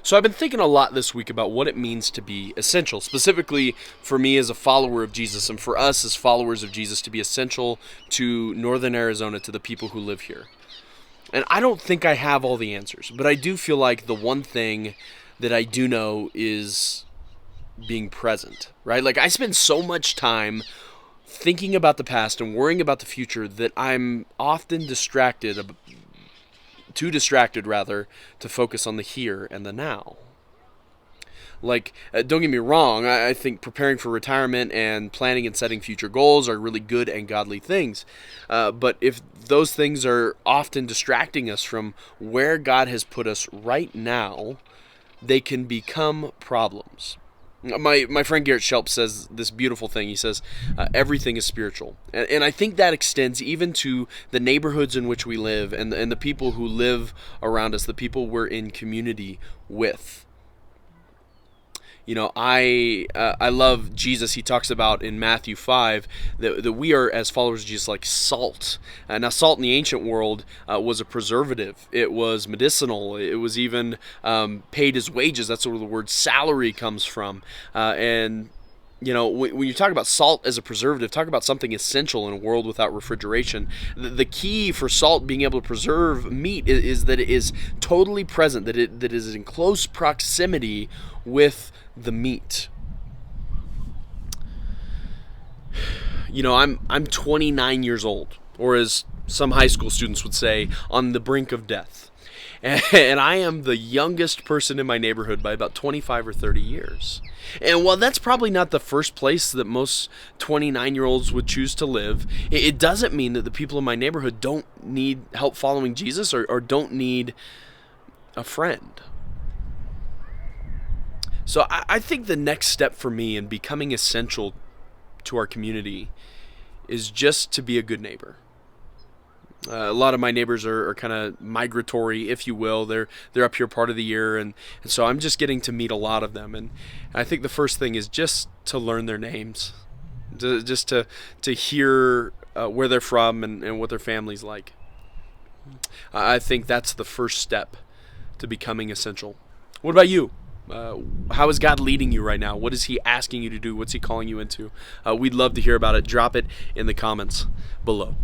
So I've been thinking a lot this week about what it means to be essential, specifically for me as a follower of Jesus and for us as followers of Jesus to be essential to Northern Arizona, to the people who live here. And I don't think I have all the answers, but I do feel like the one thing that I do know is being present, right? Like I spend so much time thinking about the past and worrying about the future that I'm often too distracted rather, to focus on the here and the now. Like, don't get me wrong, I think preparing for retirement and planning and setting future goals are really good and godly things. But if those things are often distracting us from where God has put us right now, they can become problems. My friend Garrett Shelp says this beautiful thing. He says, everything is spiritual. And I think that extends even to the neighborhoods in which we live and the people who live around us, the people we're in community with. You know, I love Jesus. He talks about in Matthew 5 that we are, as followers of Jesus, like salt. Now, salt in the ancient world was a preservative. It was medicinal. It was even paid as wages. That's where the word salary comes from. And you know, when you talk about salt as a preservative, talk about something essential in a world without refrigeration. The key for salt being able to preserve meat is that it is totally present, that it is in close proximity with the meat. You know, I'm 29 years old, or as some high school students would say, on the brink of death. And I am the youngest person in my neighborhood by about 25 or 30 years. And while that's probably not the first place that most 29-year-olds would choose to live, it doesn't mean that the people in my neighborhood don't need help following Jesus or don't need a friend. So I think the next step for me in becoming essential to our community is just to be a good neighbor. A lot of my neighbors are kind of migratory, if you will. They're up here part of the year, and so I'm just getting to meet a lot of them. And I think the first thing is just to learn their names, just to hear where they're from and what their family's like. I think that's the first step to becoming essential. What about you? How is God leading you right now? What is He asking you to do? What's He calling you into? We'd love to hear about it. Drop it in the comments below.